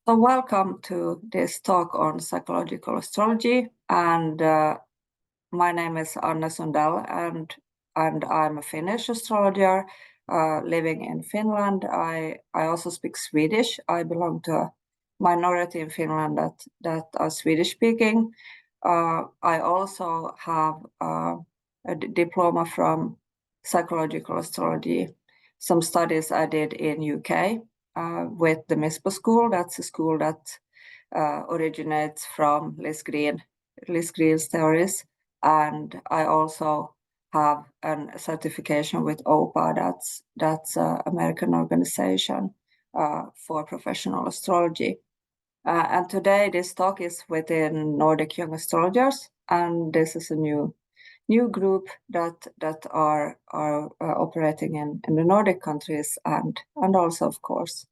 So welcome to this talk on psychological astrology, and my name is Anna Sundell, and I'm a Finnish astrologer living in Finland. I also speak Swedish. I belong to a minority in Finland that are Swedish speaking. I also have a diploma from psychological astrology. Some studies I did in UK. With the MISPA School. That's a school that originates from Liz Green's theories. And I also have a certification with Åbo. That's an American organization for professional astrology. And today this talk is within Nordic Young Astrologers, and this is a new group that are operating in the Nordic countries and also, of course,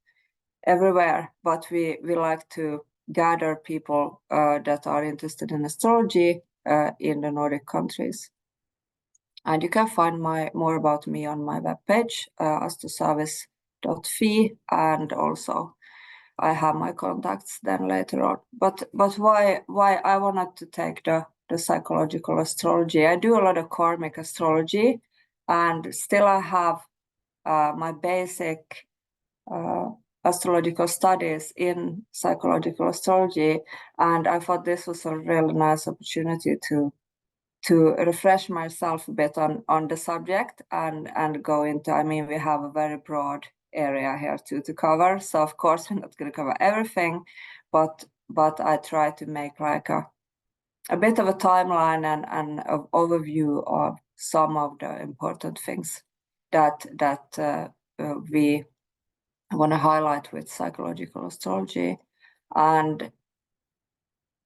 everywhere. But we like to gather people that are interested in astrology in the Nordic countries. And you can find more about me on my webpage, astroservice.fi, and also I have my contacts then later on. But why I wanted to take the psychological astrology? I do a lot of karmic astrology, and still I have my basic astrological studies in psychological astrology, and I thought this was a really nice opportunity to refresh myself a bit on the subject and go into. I mean, we have a very broad area here to cover, so of course we're not going to cover everything, but I try to make like a bit of a timeline and an overview of some of the important things that we want to highlight with psychological astrology. And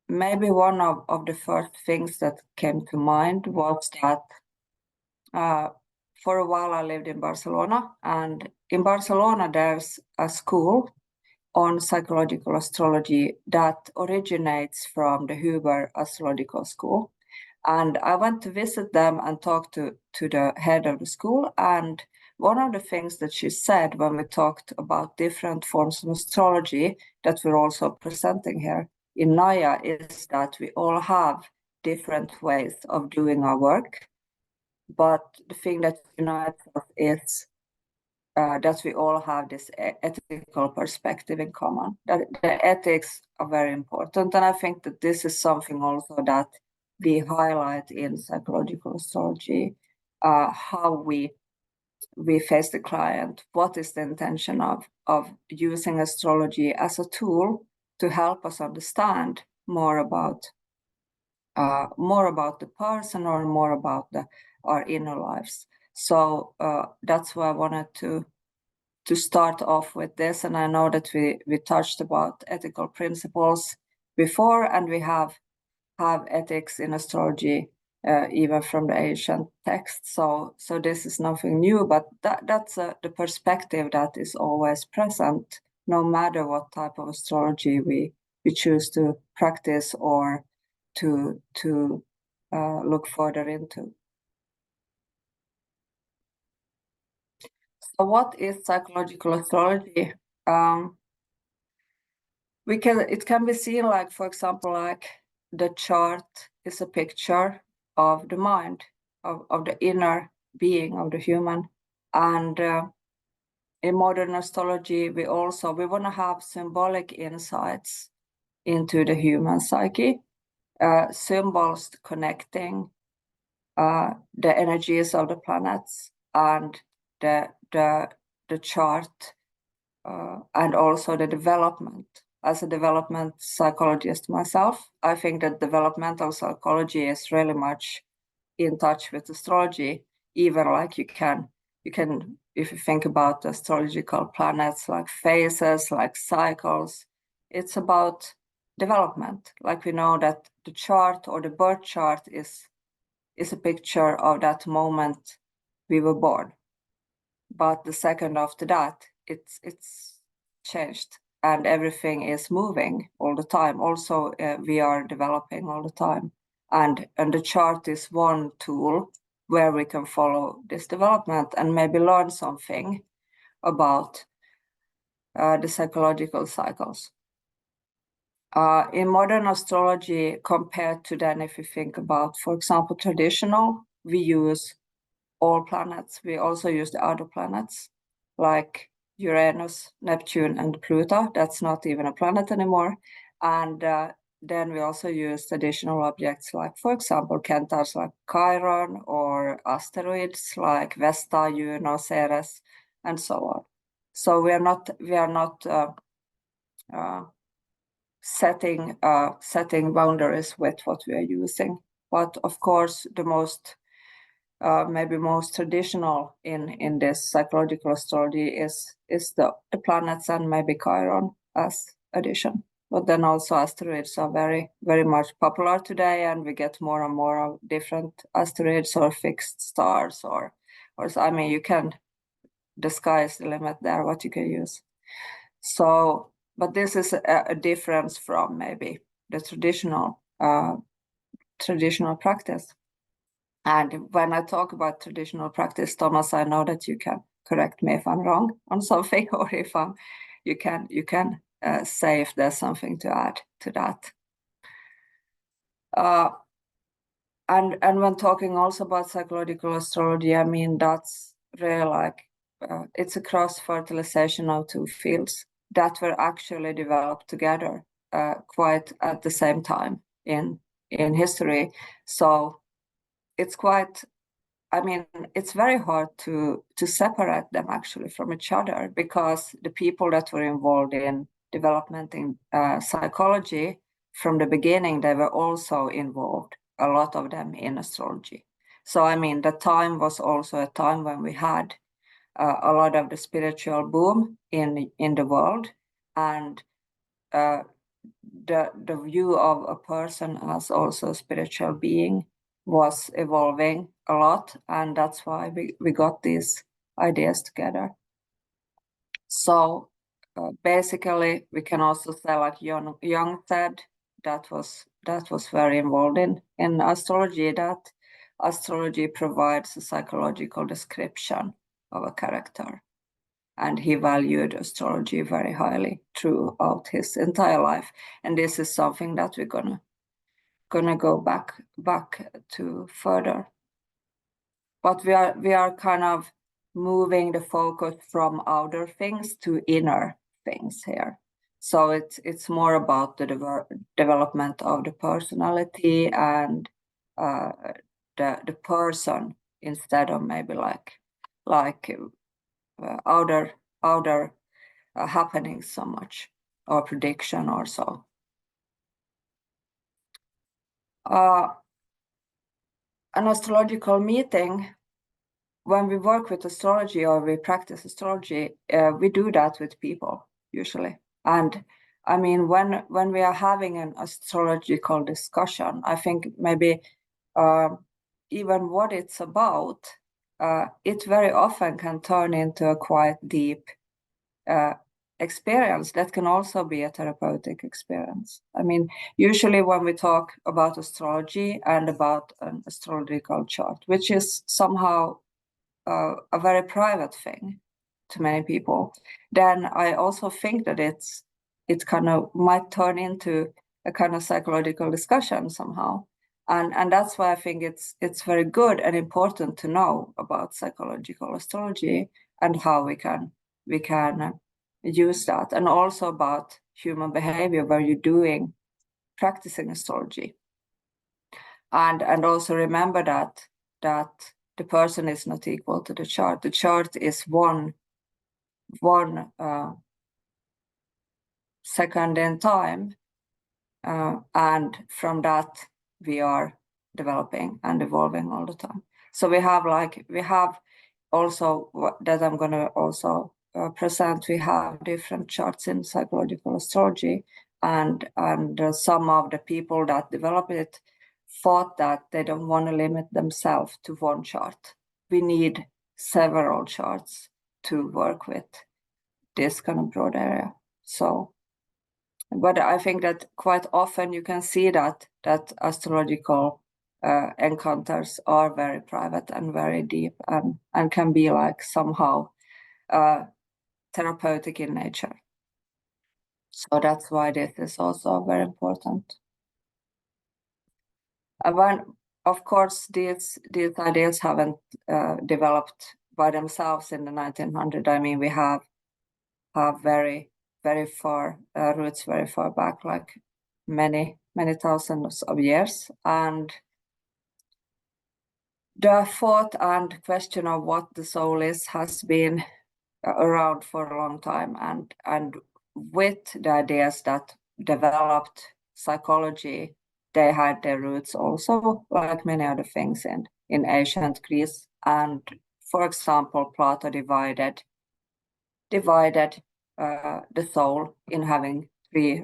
maybe one of the first things that came to mind was that for a while I lived in Barcelona, and in Barcelona there's a school on psychological astrology that originates from the Huber Astrological School. And I went to visit them and talk to the head of the school. And one of the things that she said when we talked about different forms of astrology that we're also presenting here in Naya is that we all have different ways of doing our work. But the thing that unites us is that we all have this ethical perspective in common. That the ethics are very important. And I think that this is something also that we highlight in psychological astrology, how we face the client, what is the intention of using astrology as a tool to help us understand more about the person or more about our inner lives. So that's why I wanted to start off with this. And I know that we touched about ethical principles before, and we have ethics in astrology even from the ancient texts. So this is nothing new, but that's the perspective that is always present, no matter what type of astrology we choose to practice or to look further into. So what is psychological astrology? It can be seen like, for example, like the chart is a picture of the mind, of the inner being of the human. And in modern astrology, we want to have symbolic insights into the human psyche, symbols connecting the energies of the planets and the chart, and also the development. As a development psychologist myself, I think that developmental psychology is really much in touch with astrology. Even like you can, if you think about astrological planets like phases, like cycles, it's about development. Like we know that the chart or the birth chart is a picture of that moment we were born. But the second after that, it's changed, and everything is moving all the time. Also, we are developing all the time, and the chart is one tool where we can follow this development and maybe learn something about the psychological cycles. In modern astrology, compared to then, if you think about, for example, traditional, we use all planets. We also use the other planets, like Uranus, Neptune, and Pluto. That's not even a planet anymore. And then we also use additional objects, like, for example, centaurs like Chiron, or asteroids like Vesta, Juno, Ceres, and so on. So we are not setting boundaries with what we are using. But of course, the most maybe most traditional in this psychological astrology is the planets, and maybe Chiron as addition. But then also asteroids are very, very much popular today, and we get more and more of different asteroids or fixed stars, or I mean, you can, the sky is the limit there, what you can use. So, but this is a difference from maybe the traditional practice. And when I talk about traditional practice, Thomas, I know that you can correct me if I'm wrong on something, or if you can say if there's something to add to that. And when talking also about psychological astrology, I mean, that's really like it's a cross-fertilization of two fields that were actually developed together quite at the same time in history. So it's quite, I mean, it's very hard to separate them actually from each other, because the people that were involved in developmental psychology from the beginning, they were also involved, a lot of them, in astrology. So I mean, the time was also a time when we had a lot of the spiritual boom in the world, and the view of a person as also a spiritual being was evolving a lot, and that's why we got these ideas together. So basically, we can also say, like Jung said, that was very involved in astrology, that astrology provides a psychological description of a character. And he valued astrology very highly throughout his entire life. And this is something that we're gonna go back to further. But we are kind of moving the focus from outer things to inner things here. So it's more about the development of the personality and the person, instead of maybe like outer happenings so much, or prediction or so. An astrological meeting, when we work with astrology or we practice astrology, we do that with people usually. And I mean, when we are having an astrological discussion, I think maybe even what it's about, it very often can turn into a quite deep experience that can also be a therapeutic experience. I mean, usually when we talk about astrology and about an astrological chart, which is somehow a very private thing to many people, then I also think that it kind of might turn into a kind of psychological discussion somehow. And that's why I think it's very good and important to know about psychological astrology and how we can use that, and also about human behavior where you're practicing astrology. And also remember that the person is not equal to the chart. The chart is one second in time, and from that we are developing and evolving all the time. So we have also that I'm going to also present. We have different charts in psychological astrology, and some of the people that develop it thought that they don't want to limit themselves to one chart. We need several charts to work with this kind of broad area. So, but I think that quite often you can see that astrological encounters are very private and very deep, and can be like somehow therapeutic in nature. So that's why this is also very important. And when, of course, these ideas haven't developed by themselves in the 1900s. I mean, we have very, very far roots, very far back, like many thousands of years. And the thought and question of what the soul is has been around for a long time, and with the ideas that developed psychology, they had their roots also, like many other things, in ancient Greece. And for example, Plato divided the soul in having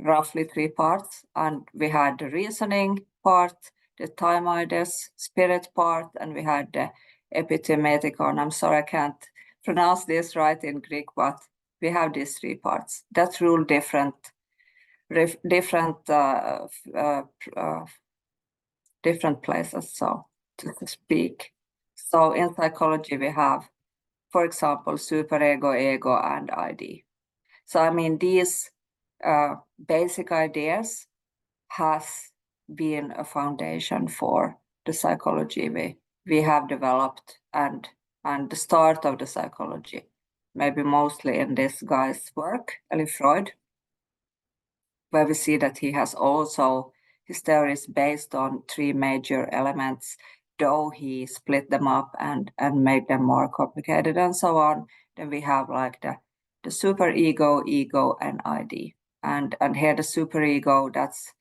roughly three parts, and we had the reasoning part, the Timaeus spirit part, and we had the epithematikon. I'm sorry, I can't pronounce this right in Greek, but we have these three parts that rule different places, so to speak. So in psychology, we have, for example, superego, ego, and ID. So I mean, these basic ideas has been a foundation for the psychology we have developed, and the start of the psychology, maybe mostly in this guy's work, Eli Freud, where we see that he has also his theories based on three major elements, though he split them up and made them more complicated and so on. Then we have like the superego, ego, and ID. And here the superego, that's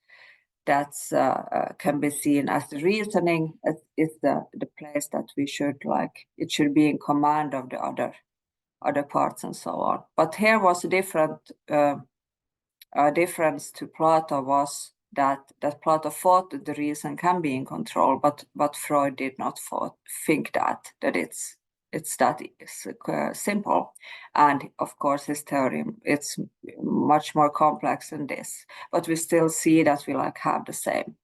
can be seen as the reasoning, is the place that we should, like, it should be in command of the other parts and so on. But here was a difference to Plato, was that Plato thought that the reason can be in control, but Freud did not think that it's that simple. And of course, his theory, it's much more complex than this, but we still see that we like have the same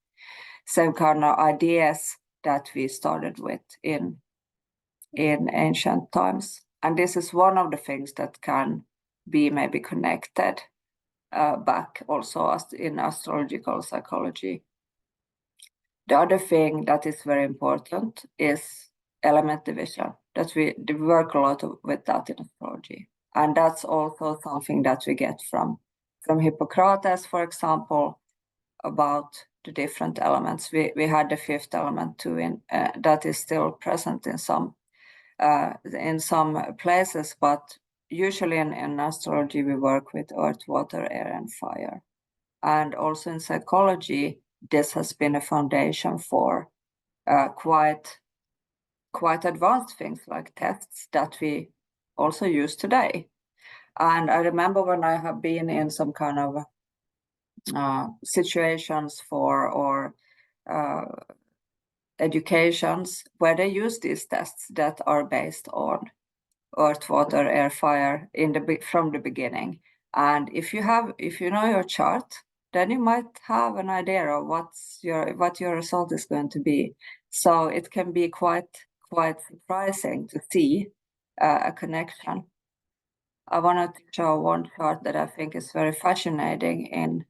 kind of ideas that we started with in ancient times. And this is one of the things that can be maybe connected back also as in astrological psychology. The other thing that is very important is element division, that we work a lot with that in astrology. And that's also something that we get from Hippocrates, for example, about the different elements. We had the fifth element too, that is still present in some places, but usually in astrology we work with earth, water, air, and fire. And also in psychology, this has been a foundation for quite advanced things like tests that we also use today. And I remember when I have been in some kind of situations or educations where they use these tests that are based on earth, water, air, fire from the beginning. And if you know your chart, then you might have an idea of what your result is going to be. So it can be quite surprising to see a connection. I wanted to show one chart that I think is very fascinating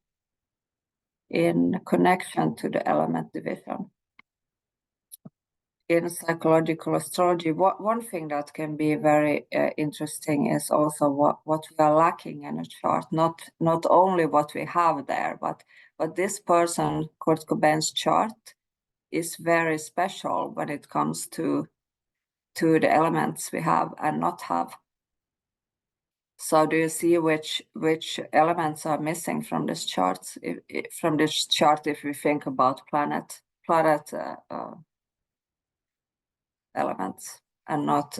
in connection to the element division. In psychological astrology, one thing that can be very interesting is also what we are lacking in a chart. Not only what we have there, but this person, Kurt Cobain's chart, is very special when it comes to the elements we have and not have. So do you see which elements are missing from this chart? If we think about planet elements and not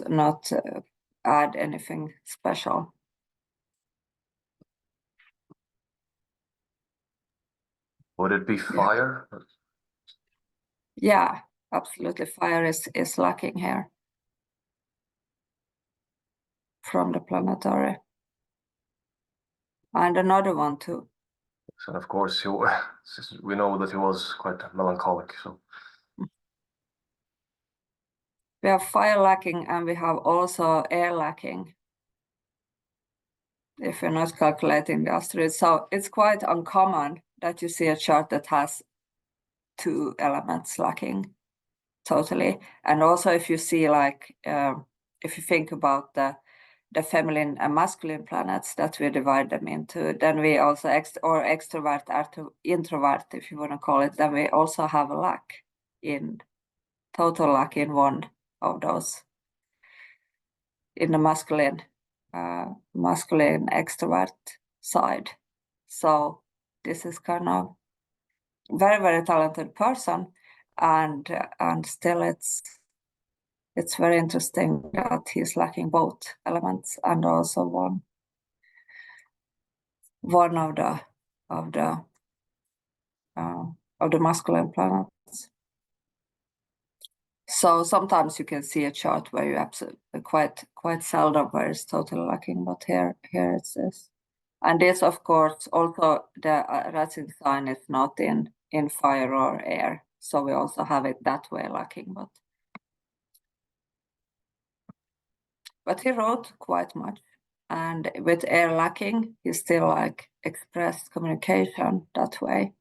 add anything special. Would it be fire? Yeah, absolutely. Fire is lacking here from the planetary. And another one too. And of course, we know that he was quite melancholic. So we have fire lacking, and we have also air lacking. if you're not calculating the asteroids. So it's quite uncommon that you see a chart that has 2 elements lacking totally. And also if you see like, if you think about the feminine and masculine planets, that we divide them into, then we also, extrovert, introvert, if you want to call it, then we also have a total lack in one of those, in the masculine extrovert side. So this is kind of very, very talented person, and still it's very interesting that he's lacking both elements and also one of the masculine planets. So sometimes you can see a chart where you absolutely quite seldom where it's totally lacking, but here it is. And this, of course, also the rising sign is not in fire or air, so we also have it that way lacking. But he wrote quite much, and with air lacking, he still like expressed communication that way.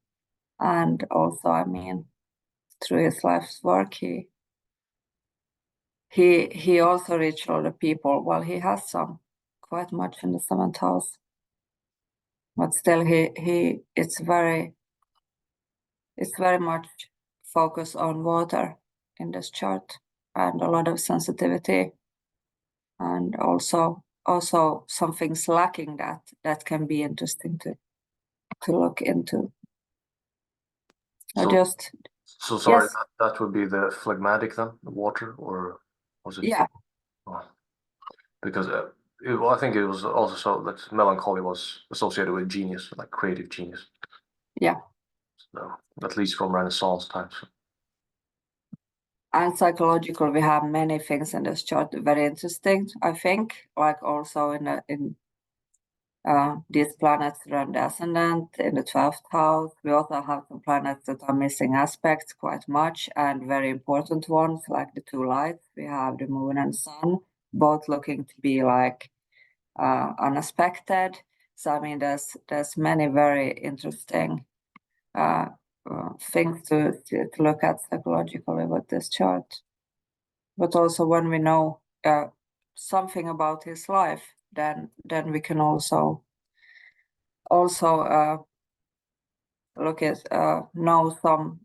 And also, I mean, through his life's work, he also reached older people. Well, he has some quite much in the 7th house, but still it's very much focus on water in this chart, and a lot of sensitivity, and also some things lacking that can be interesting to look into. So sorry, yes. that would be the phlegmatic then, the water, or was it? Yeah. Oh, because I think it was also so that melancholy was associated with genius, like creative genius. Yeah. So at least from Renaissance times. And psychological, we have many things in this chart very interesting, I think, like also in these planets run the ascendant in the 12th house. We also have some planets that are missing aspects quite much, and very important ones like the 2 lights. We have the moon and sun, both looking to be like unaspected. So I mean, there's many very interesting things to look at psychologically with this chart. But also when we know something about his life, then we can also look at know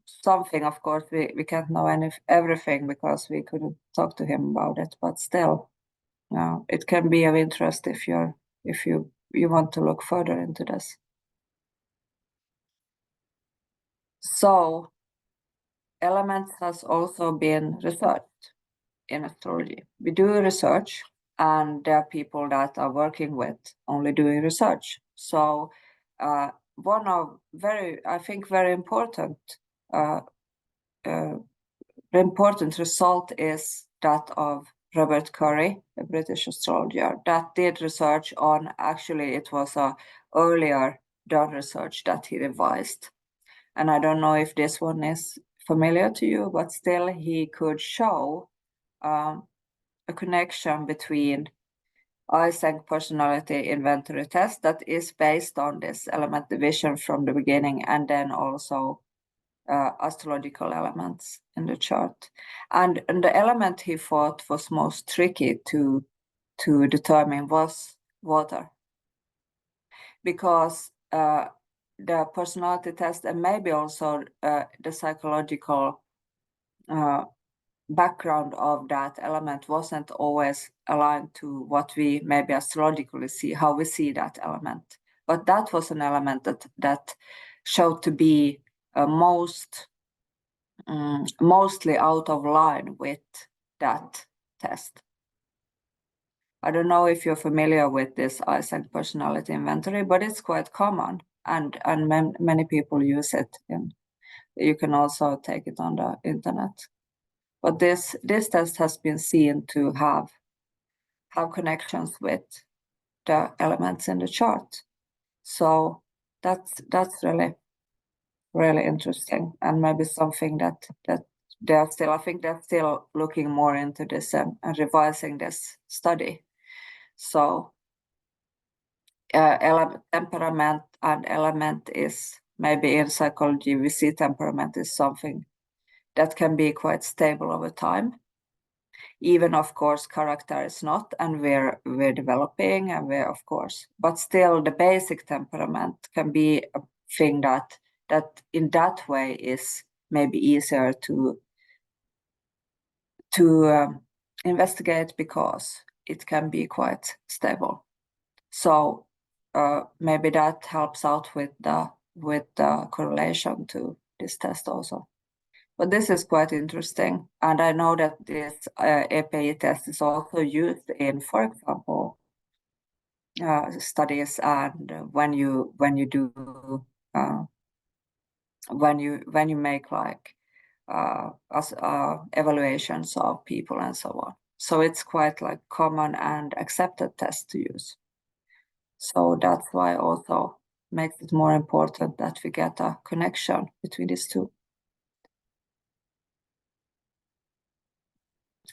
something. Of course, we can't know everything because we couldn't talk to him about it, but still it can be of interest if you want to look further into this. So elements has also been researched in astrology. We do research, and there are people that are working with only doing research. So one of very important result is that of Robert Curry, a British astrologer, that did research on, actually it was a earlier done research that he revised. And I don't know if this one is familiar to you, but still he could show a connection between Eysenck personality inventory test that is based on this element division from the beginning, and then also astrological elements in the chart. And the element he thought was most tricky to determine was water, because the personality test and maybe also the psychological background of that element wasn't always aligned to what we maybe astrologically see, how we see that element. But that was an element that showed to be mostly out of line with that test. I don't know if you're familiar with this Eysenck personality inventory, but it's quite common, and many people use it. And you can also take it on the internet. But this test has been seen to have connections with the elements in the chart. So that's really, really interesting, and maybe something that they're still looking more into this and revising this study. So temperament and element is, maybe in psychology we see temperament is something that can be quite stable over time. Even of course character is not, and we're developing, and we're of course, but still the basic temperament can be a thing that in that way is maybe easier to investigate because it can be quite stable. So maybe that helps out with the correlation to this test also. But this is quite interesting, and I know that this EPI test is also used in, for example, studies, and when you make like evaluations of people and so on. So it's quite like common and accepted test to use. So that's why also makes it more important that we get a connection between these two.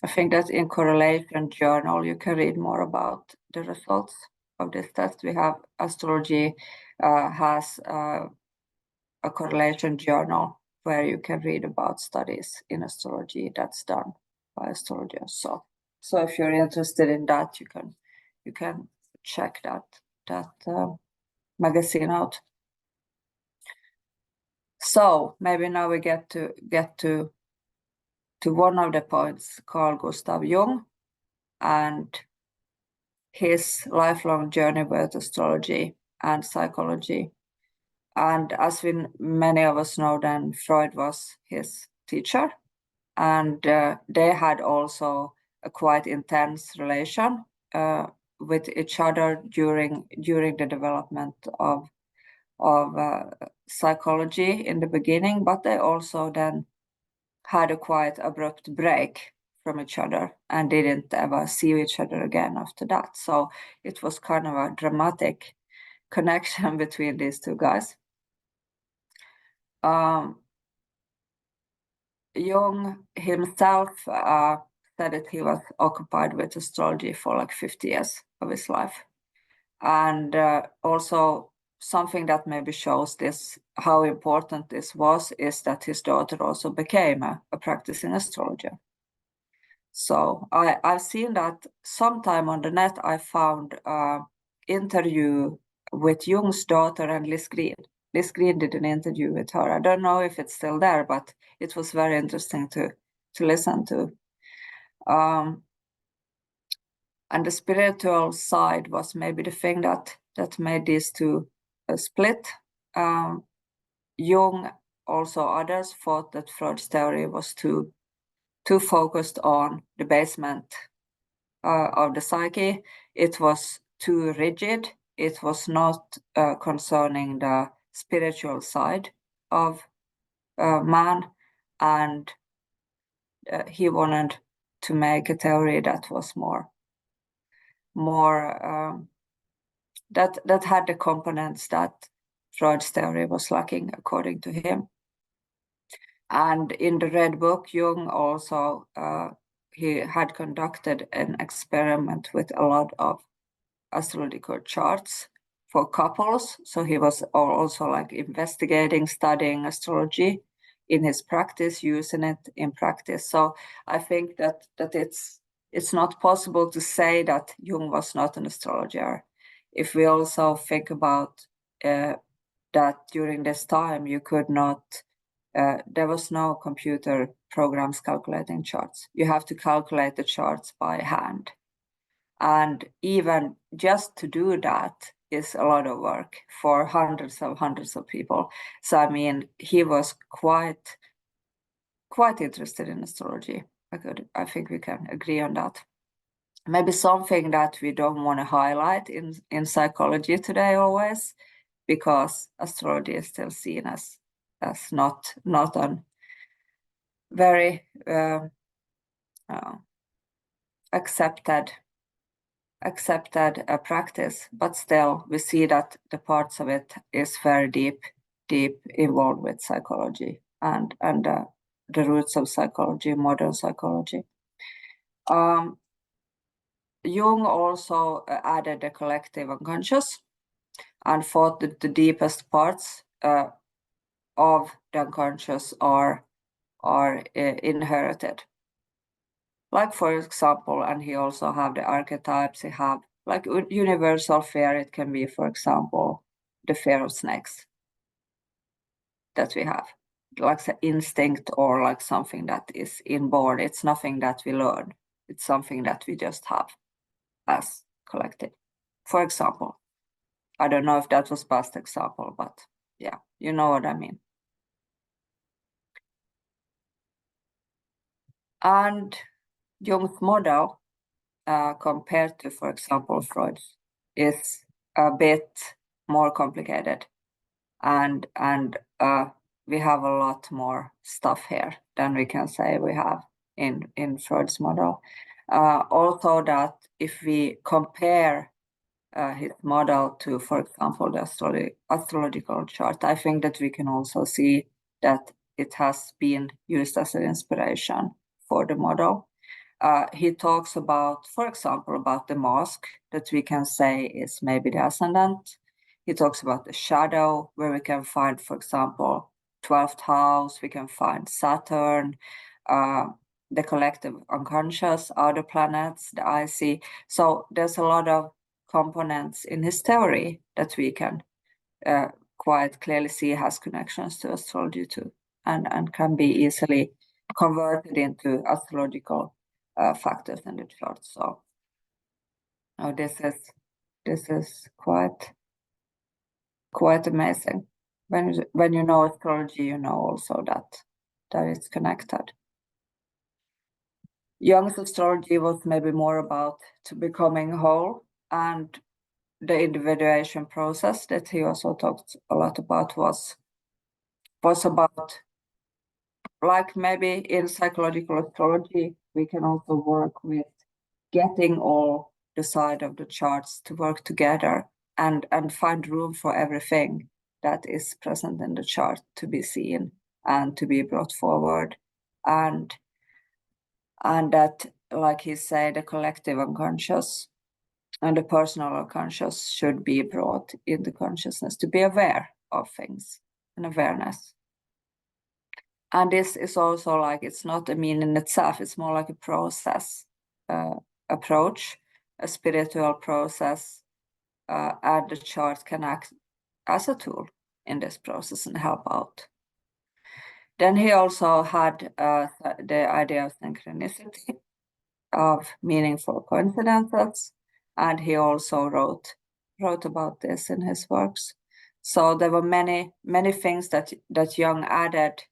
I think that in correlation journal, you can read more about the results of this test. We have Astrology has a correlation journal where you can read about studies in astrology that's done by astrologers. So if you're interested in that, you can check that magazine out. So maybe now we get to one of the points, Carl Gustav Jung and his lifelong journey with astrology and psychology. And as many of us know, then Freud was his teacher, and they had also a quite intense relation with each other during the development of psychology in the beginning, but they also then had a quite abrupt break from each other and didn't ever see each other again after that. So it was kind of a dramatic connection between these two guys. Jung himself said that he was occupied with astrology for like 50 years of his life. And also something that maybe shows this, how important this was, is that his daughter also became a practicing astrologer. So I've seen that sometime on the net. I found an interview with Jung's daughter and Liz Green. Liz Green did an interview with her. I don't know if it's still there, but it was very interesting to listen to. And the spiritual side was maybe the thing that made these two split. Jung, also others, thought that Freud's theory was too focused on the basement of the psyche. It was too rigid. It was not concerning the spiritual side of man, and he wanted to make a theory that was more that had the components that Freud's theory was lacking, according to him. And in the Red Book, Jung also he had conducted an experiment with a lot of astrological charts for couples. So he was also like investigating, studying astrology in his practice, using it in practice. So I think that it's not possible to say that Jung was not an astrologer. If we also think about that during this time, you could not, there was no computer programs calculating charts. You have to calculate the charts by hand. And even just to do that is a lot of work for hundreds of people. So I mean, he was quite interested in astrology. I think we can agree on that. Maybe something that we don't want to highlight in psychology today always, because astrology is still seen as not a very accepted practice, but still we see that the parts of it is very deep involved with psychology and the roots of psychology, modern psychology. Jung also added the collective unconscious and thought that the deepest parts of the unconscious are inherited. Like, for example, and he also have the archetypes. He have like universal fear. It can be, for example, the fear of snakes that we have, like the instinct, or like something that is inborn. It's nothing that we learn. It's something that we just have as collective. For example, I don't know if that was best example, but yeah, you know what I mean. And Jung's model, compared to, for example, Freud's, is a bit more complicated, and we have a lot more stuff here than we can say we have in Freud's model. Also, that if we compare his model to, for example, the astrological chart, I think that we can also see that it has been used as an inspiration for the model. He talks about, for example, about the mask that we can say is maybe the ascendant. He talks about the shadow, where we can find, for example, 12th house, we can find Saturn, the collective unconscious, outer planets, the IC. So there's a lot of components in his theory that we can quite clearly see has connections to astrology too, and can be easily converted into astrological factors in the chart. So this is quite amazing. When you know astrology, you know also that it's connected. Jung's astrology was maybe more about to becoming whole, and the individuation process that he also talked a lot about was about, like, maybe in psychological astrology, we can also work with getting all the side of the charts to work together and find room for everything that is present in the chart to be seen and to be brought forward. And that, like he said, the collective unconscious and the personal unconscious should be brought into consciousness to be aware of things, and awareness. And this is also like, it's not a mean in itself, it's more like a process approach, a spiritual process, and the chart can act as a tool in this process and help out. Then he also had the idea of synchronicity, of meaningful coincidences, and he also wrote about this in his works. So there were many things that Jung added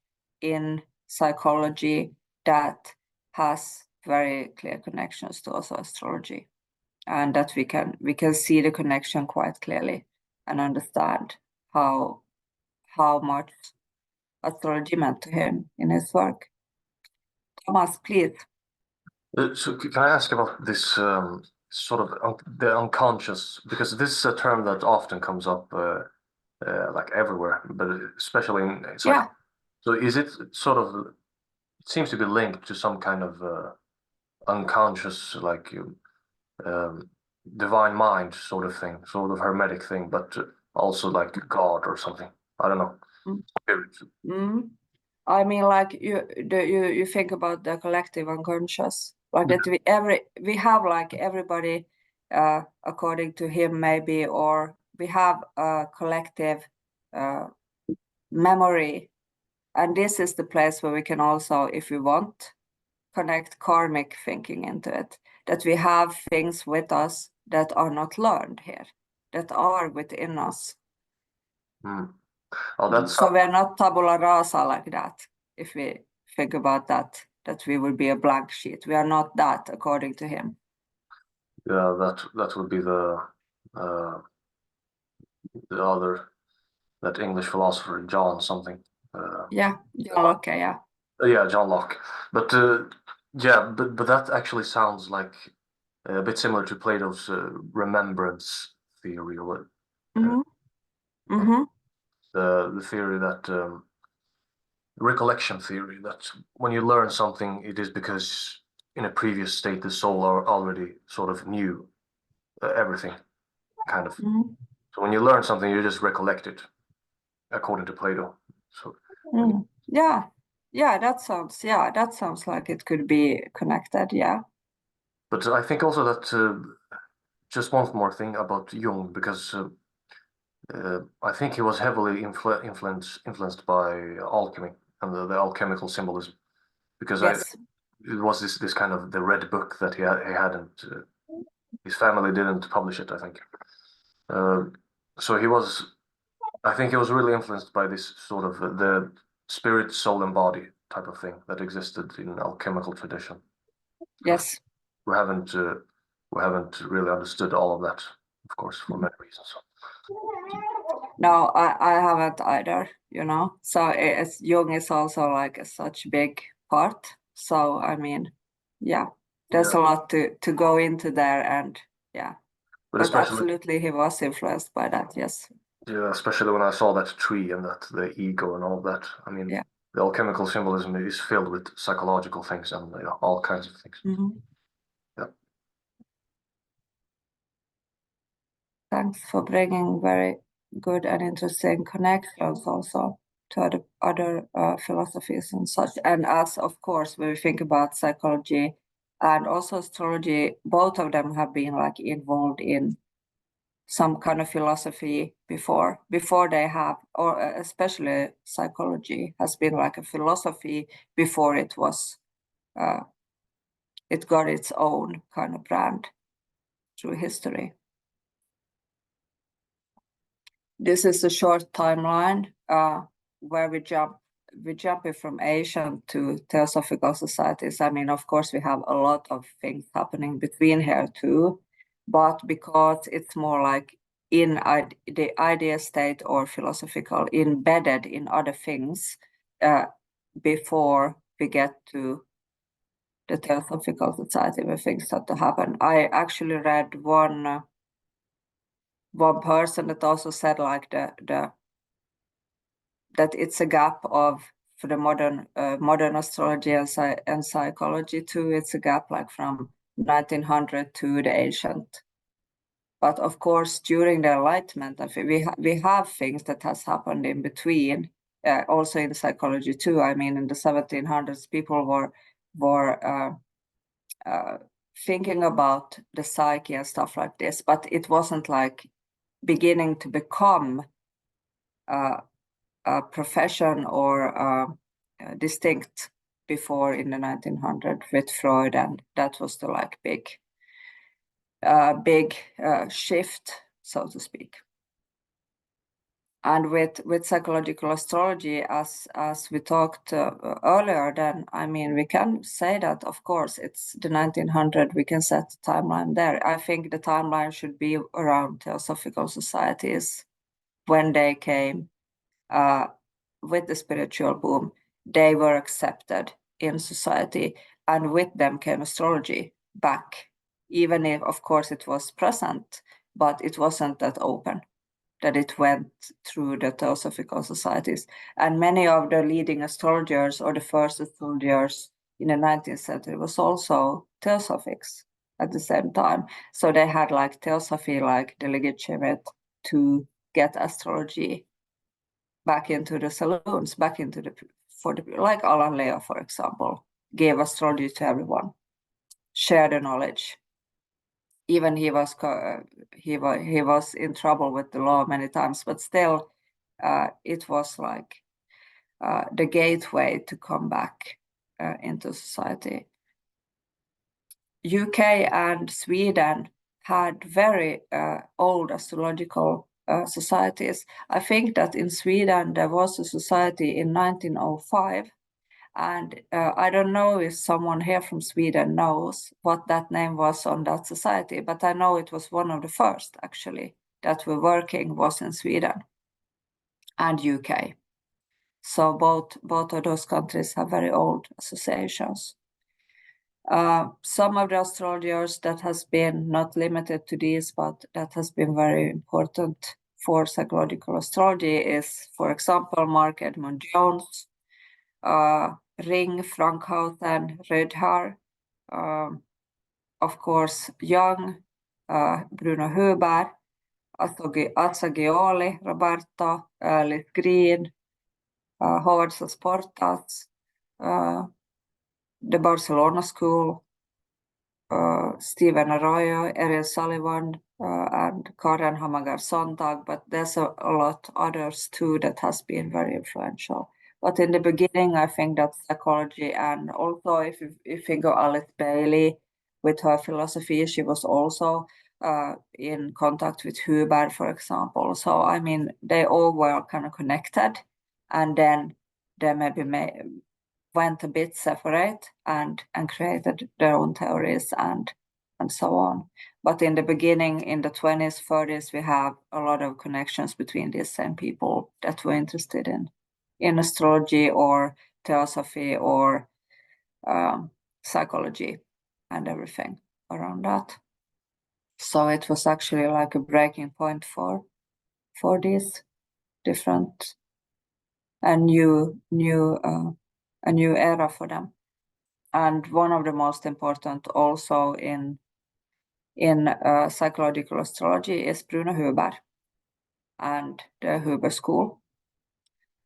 in psychology that has very clear connections to also astrology, and that we can see the connection quite clearly and understand how much astrology meant to him in his work. Thomas, please. So can I ask about this sort of the unconscious, because this is a term that often comes up like everywhere, but especially in Yeah. So is it sort of, it seems to be linked to some kind of unconscious, like divine mind sort of thing, sort of hermetic thing, but also like God or something. I don't know. Mm. I mean, like you think about the collective unconscious, like that we have like everybody according to him maybe, or we have a collective memory, and this is the place where we can also, if we want, connect karmic thinking into it, that we have things with us that are not learned here, that are within us. Oh, that's so we're not tabula rasa like that. If we think about that we will be a blank sheet, we are not that according to him. Yeah, that would be the other, that English philosopher John something. Yeah, John Locke. Yeah. Yeah, John Locke. But yeah, but that actually sounds like a bit similar to Plato's remembrance theory, or the theory that recollection theory, that when you learn something, it is because in a previous state the soul already sort of knew everything, kind of. So when you learn something, you just recollect it, according to Plato. So that sounds like it could be connected. Yeah. But I think also that just one more thing about Jung, because I think he was heavily influenced by alchemy and the alchemical symbolism, because Yes. it was this kind of the red book that he hadn't. His family didn't publish it, I think. So I think he was really influenced by this sort of the spirit, soul, and body type of thing that existed in alchemical tradition. Yes. We haven't really understood all of that, of course, for many reasons. No, I haven't either, So Jung is also like such big part. So I mean, there's a lot to go into there, and but absolutely he was influenced by that. Yes. Yeah, especially when I saw that tree and that the ego and all of that. I mean, the alchemical symbolism is filled with psychological things and all kinds of things. Yeah. Thanks for bringing very good and interesting connections also to other philosophies and such. And as, of course, when we think about psychology and also astrology, both of them have been like involved in some kind of philosophy before they have, or especially psychology has been like a philosophy before it was, it got its own kind of brand through history. This is a short timeline where we jump from ancient to theosophical societies. I mean, of course, we have a lot of things happening between here too, but because it's more like in the idea state or philosophical, embedded in other things before we get to the theosophical society where things start to happen. I actually read one person that also said like that it's a gap for the modern astrology and psychology too. It's a gap like from 1900 to the ancient. But of course, during the Enlightenment, I think we have things that has happened in between, also in psychology too. I mean, in the 1700s, people were thinking about the psyche and stuff like this, but it wasn't like beginning to become a profession or distinct before in the 1900s with Freud, and that was the like big shift, so to speak. And with psychological astrology, as we talked earlier, then I mean we can say that of course it's the 1900s. We can set the timeline there. I think the timeline should be around theosophical societies when they came with the spiritual boom. They were accepted in society, and with them came astrology back, even if of course it was present, but it wasn't that open that it went through the theosophical societies. And many of the leading astrologers or the first astrologers in the 19th century was also theosophics at the same time. So they had like theosophy, like the legitimate to get astrology back into the saloons, back into like Alan Leo, for example, gave astrology to everyone, share the knowledge. Even he was in trouble with the law many times, but still, it was like the gateway to come back into society. UK and Sweden had very old astrological societies. I think that in Sweden there was a society in 1905. And I don't know if someone here from Sweden knows what that name was on that society, but I know it was one of the first actually that were working was in Sweden and UK. So both of those countries have very old associations. Some of the astrologers that has been not limited to these, but that has been very important for psychological astrology is, for example, Mark Edmund Jones, Ring, Frankhausen, Rödhar, of course, Jung, Bruno Huber, Azzagioli, Roberto, Liz Green, Howard Portas, the Barcelona School, Stephen Arroyo, Ariel Sullivan, and Karen Hamagar Sontag, but there's a lot others too that has been very influential. But in the beginning, I think that psychology, and also if you think of Alice Bailey with her philosophy, she was also in contact with Huber, for example. So I mean, they all were kind of connected, and then they maybe went a bit separate and created their own theories and so on. But in the beginning, in the 20s, 30s, we have a lot of connections between these same people that were interested in astrology or theosophy or psychology and everything around that. So it was actually like a breaking point for these different a new era for them. And one of the most important also in psychological astrology is Bruno Huber and the Huber School.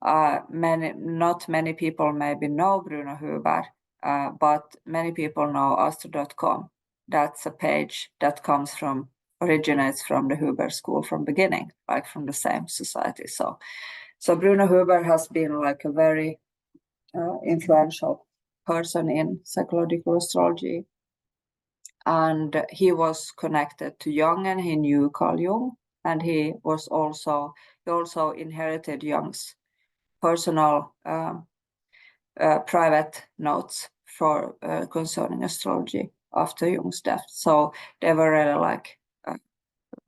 Not many people maybe know Bruno Huber, but many people know astro.com. That's a page that originates from the Huber School from beginning, like from the same society. So Bruno Huber has been like a very influential person in psychological astrology, and he was connected to Jung, and he knew Carl Jung, and he also inherited Jung's personal private notes for concerning astrology after Jung's death. So they were really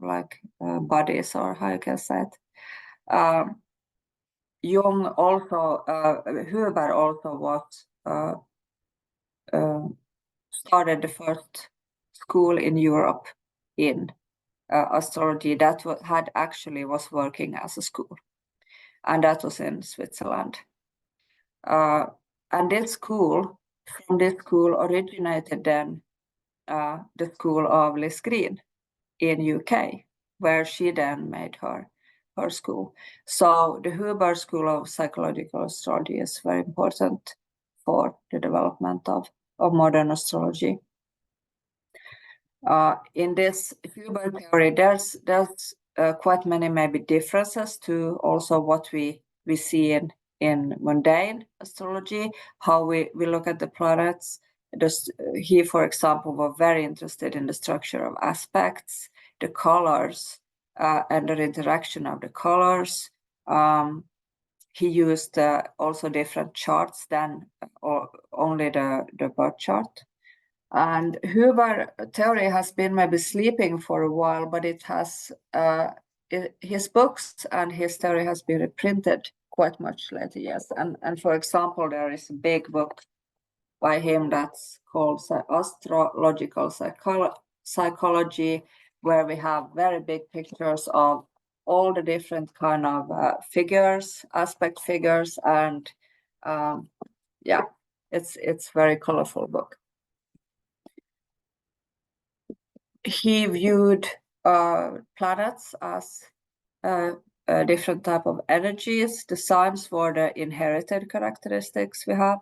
like buddies, or how you can say it. Jung also, Huber also was started the first school in Europe in astrology that was working as a school, and that was in Switzerland. And from this school originated then the school of Liz Green in UK, where she then made her school. So the Huber School of Psychological Astrology is very important for the development of modern astrology. In this Huber theory, there's quite many maybe differences to also what we see in mundane astrology, how we look at the planets. He, for example, was very interested in the structure of aspects, the colors, and the interaction of the colors. He used also different charts than only the birth chart. And Huber theory has been maybe sleeping for a while, but it has his books and his theory has been reprinted quite much later, yes. And for example, there is a big book by him that's called Astrological Psychology, where we have very big pictures of all the different kind of figures, aspect figures, and yeah, it's very colorful book. He viewed planets as a different type of energies. The signs were the inherited characteristics we have.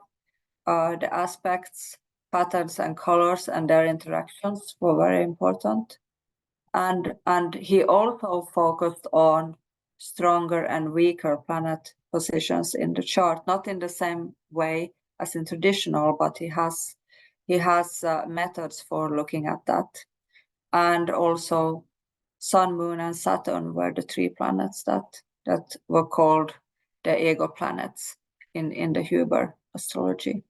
The aspects, patterns, and colors and their interactions were very important. And he also focused on stronger and weaker planet positions in the chart, not in the same way as in traditional, but he has methods for looking at that. And also Sun, Moon, and Saturn were the three planets that were called the ego planets in the Huber astrology.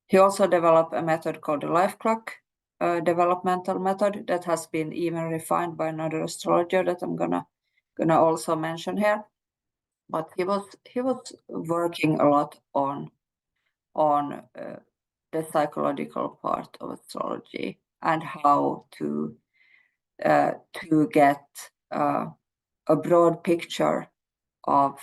He also developed a method called the life clock, developmental method that has been even refined by another astrologer that I'm gonna also mention here. But he was working a lot on the psychological part of astrology and how to get a broad picture of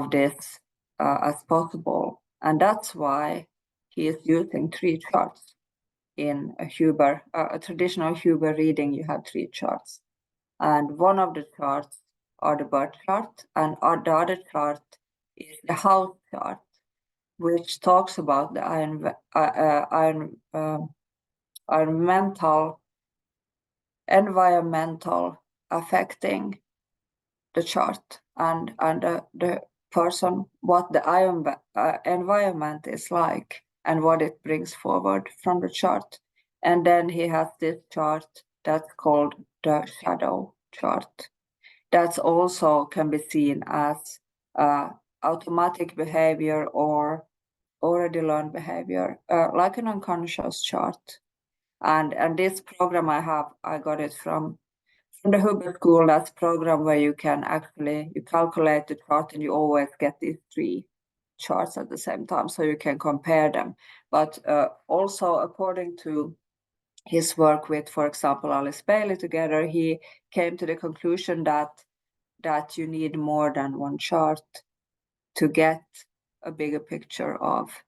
this as possible, and that's why he is using three charts in a traditional Huber reading. You have three charts, And one of the charts are the birth chart, and the other chart is the house chart, which talks about the environmental affecting the chart and the person, what the environment is like and what it brings forward from the chart. And then he has this chart that's called the shadow chart. That's also can be seen as automatic behavior or already learned behavior, like an unconscious chart. And this program I got it from the MISPA School. That's a program where you can actually, you calculate the chart and you always get these 3 charts at the same time, so you can compare them. But also according to his work with, for example, Alice Bailey together, he came to the conclusion that you need more than one chart to get a bigger picture of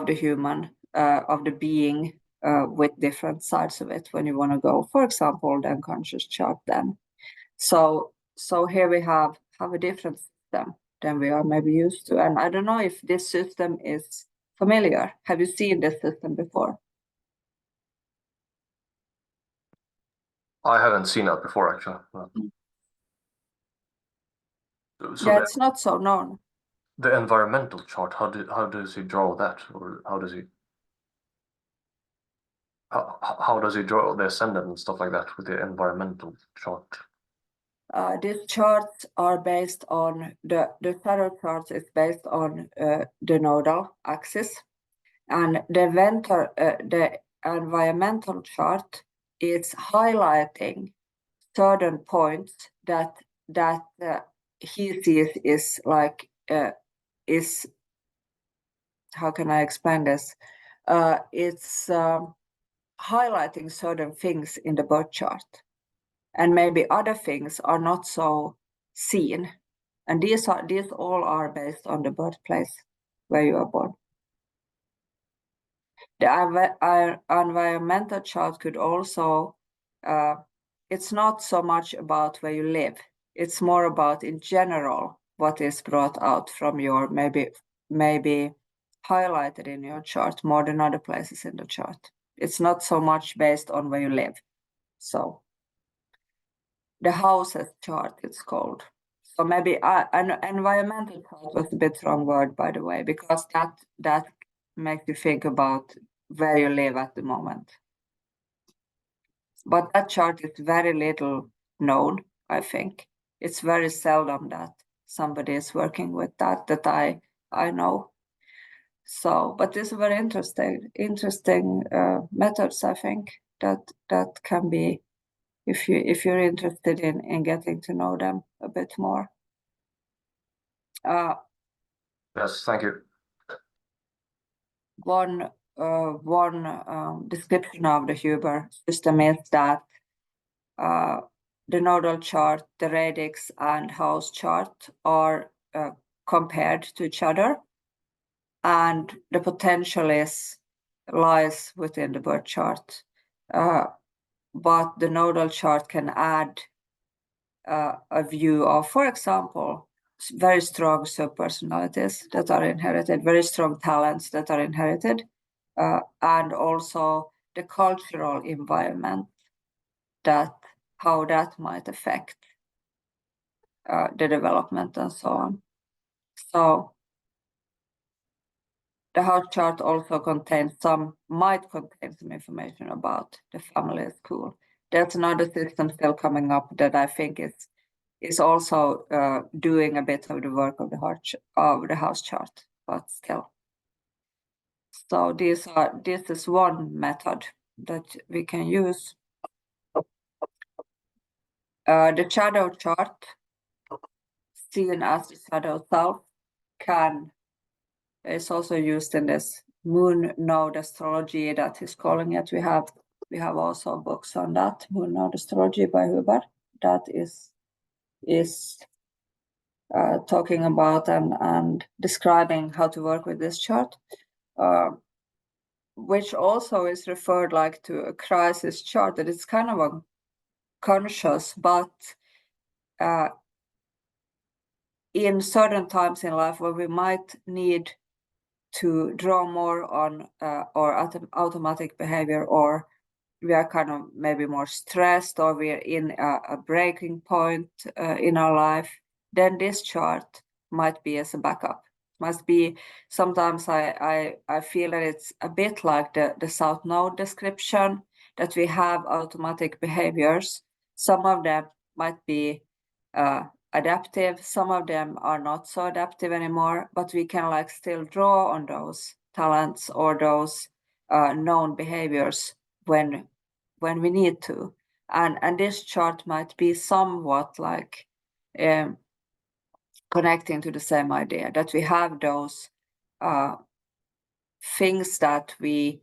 the human, of the being, with different sides of it when you want to go, for example, the unconscious chart then. So here we have a different system than we are maybe used to. And I don't know if this system is familiar. Have you seen this system before? I haven't seen that before, actually. So Yeah, it's not so known. the environmental chart, how does he draw that, or how does he draw the ascendant and stuff like that with the environmental chart? These charts are based on the shadow chart is based on the nodal axis, and the environmental chart is highlighting certain points that he sees is like is, how can I explain this? It's highlighting certain things in the birth chart, and maybe other things are not so seen. And these all are based on the birthplace where you are born. The environmental chart could also, it's not so much about where you live. It's more about, in general, what is brought out from your, maybe highlighted in your chart more than other places in the chart. It's not so much based on where you live. So the houses chart, it's called. So maybe an environmental chart was a bit wrong word, by the way, because that makes you think about where you live at the moment. But that chart is very little known, I think. It's very seldom that somebody is working with that I know. So, but these are very interesting methods, I think, that can be, if you're interested in getting to know them a bit more. Yes, thank you. One description of the Huber system is that the nodal chart, the radix and house chart are compared to each other, and the potential lies within the birth chart. But the nodal chart can add a view of, for example, very strong subpersonalities that are inherited, very strong talents that are inherited, and also the cultural environment, how that might affect the development and so on. So the house chart also might contain some information about the family school. That's another system still coming up that I think is also doing a bit of the work of the house chart, but still. So this is one method that we can use. The shadow chart, seen as the shadow self, is also used in this moon node astrology that he's calling it. We have also books on that, moon node astrology by Huber, that is talking about and describing how to work with this chart, which also is referred like to a crisis chart. That it's kind of conscious, but in certain times in life where we might need to draw more on or automatic behavior, or we are kind of maybe more stressed, or we are in a breaking point in our life, then this chart might be as a backup. Must be, sometimes I feel that it's a bit like the South Node description, that we have automatic behaviors. Some of them might be adaptive, some of them are not so adaptive anymore, but we can like still draw on those talents or those known behaviors when we need to. And this chart might be somewhat like connecting to the same idea, that we have those things that we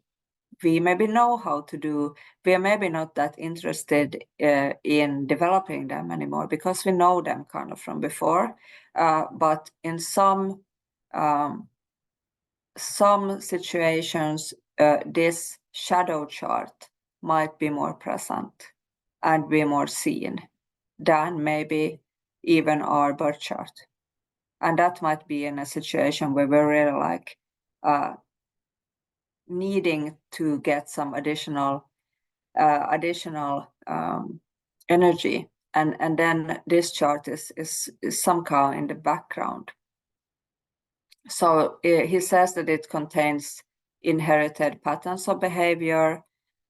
maybe know how to do. We are maybe not that interested in developing them anymore because we know them kind of from before. But in some situations, this shadow chart might be more present and be more seen than maybe even our birth chart. And that might be in a situation where we're really like needing to get some additional energy, and then this chart is somehow in the background. So he says that it contains inherited patterns of behavior.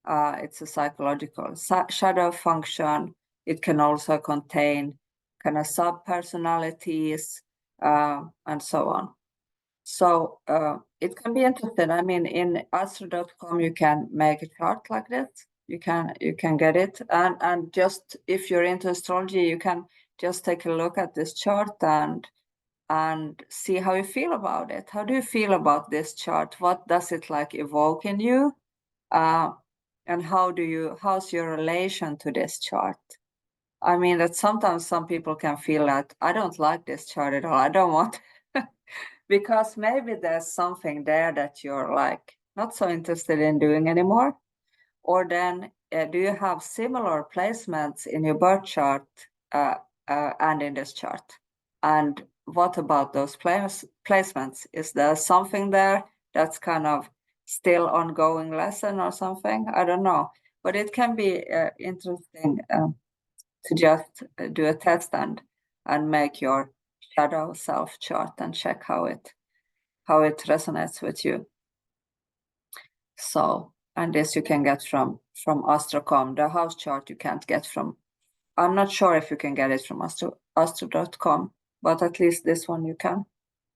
It's a psychological shadow function. It can also contain kind of sub-personalities and so on. So it can be interesting. I mean, in astro.com, you can make a chart like this. You can get it. And just if you're into astrology, you can just take a look at this chart and see how you feel about it. How do you feel about this chart? What does it like evoke in you? And how's your relation to this chart? I mean, that sometimes some people can feel that I don't like this chart at all. I don't want because maybe there's something there that you're like not so interested in doing anymore. Or then do you have similar placements in your birth chart and in this chart? And what about those placements? Is there something there that's kind of still ongoing lesson or something? I don't know. But it can be interesting to just do a test and make your shadow self chart and check how it resonates with you. So, and this you can get from Astro.com. The house chart you can't get from, I'm not sure if you can get it from Astro.com, but at least this one you can.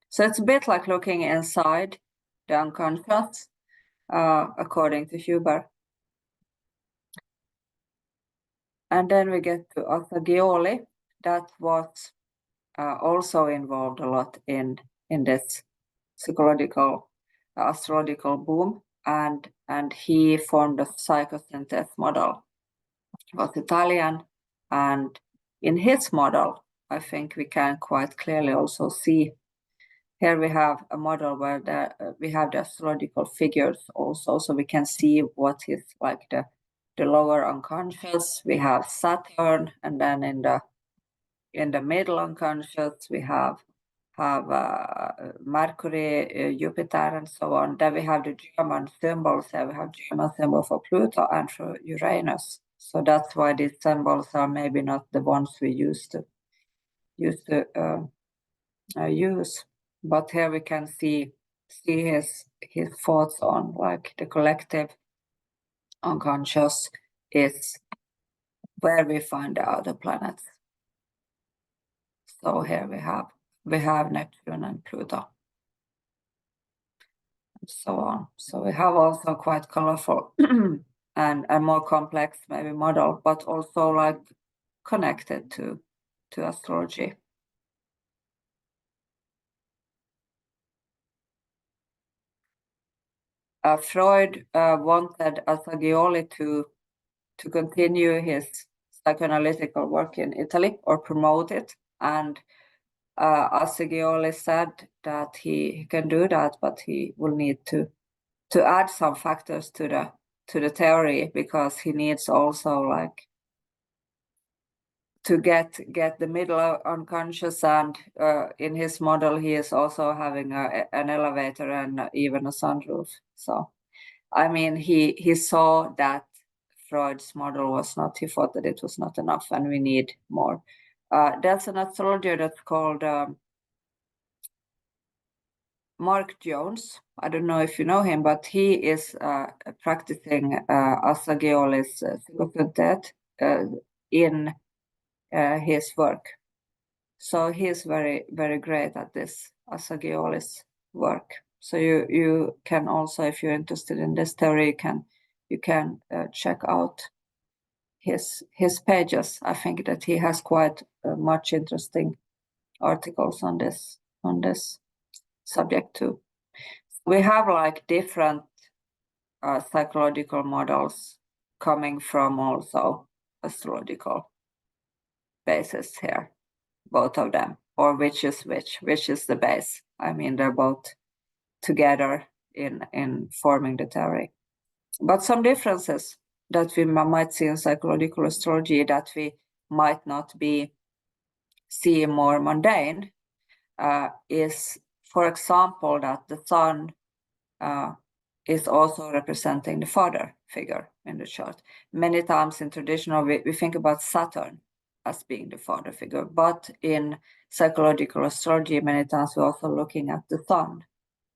So it's a bit like looking inside the unconscious, according to Huber. And then we get to Astrology. That was also involved a lot in this psychological astrological boom, and he formed a psychosynthesis model. He was Italian, and in his model, I think we can quite clearly also see. Here we have a model where we have the astrological figures also, so we can see what is like the lower unconscious. We have Saturn, and then in the middle unconscious we have Mercury, Jupiter, and so on. Then we have the German symbols. There we have German symbol for Pluto and for Uranus. So that's why these symbols are maybe not the ones we used to use. But here we can see his thoughts on like the collective unconscious is where we find the other planets. So here we have Neptune and Pluto, and so on. So we have also quite colorful and a more complex maybe model, but also like connected to astrology. Freud wanted Assagioli to continue his psychoanalytical work in Italy or promote it, and Assagioli said that he can do that, but he will need to add some factors to the theory, because he needs also like to get the middle unconscious, and in his model he is also having an elevator and even a sunroof. So I mean, he saw that Freud's model was not, he thought that it was not enough and we need more. There's an astrologer that's called Mark Jones. I don't know if you know him, but he is practicing Asagiolis Silokuntet in his work. So he is very, very great at this Asagiolis work. So you can also, if you're interested in this theory, you can check out his pages. I think that he has quite much interesting articles on this subject too. We have like different psychological models coming from also astrological basis here, both of them, or which is the base. I mean, they're both together in forming the theory. But some differences that we might see in psychological astrology that we might not see more mundane is, for example, that the sun is also representing the father figure in the chart. Many times in traditional, we think about Saturn as being the father figure, but in psychological astrology, many times we're also looking at the sun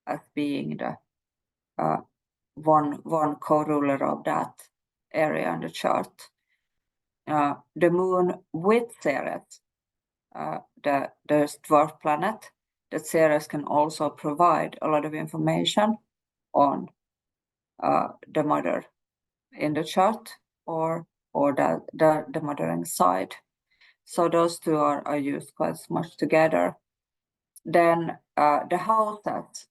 as being the one co-ruler of that area in the chart. The moon with Ceres, the dwarf planet, that Ceres can also provide a lot of information on the mother in the chart or the mothering side. So those two are used quite much together. Then the houses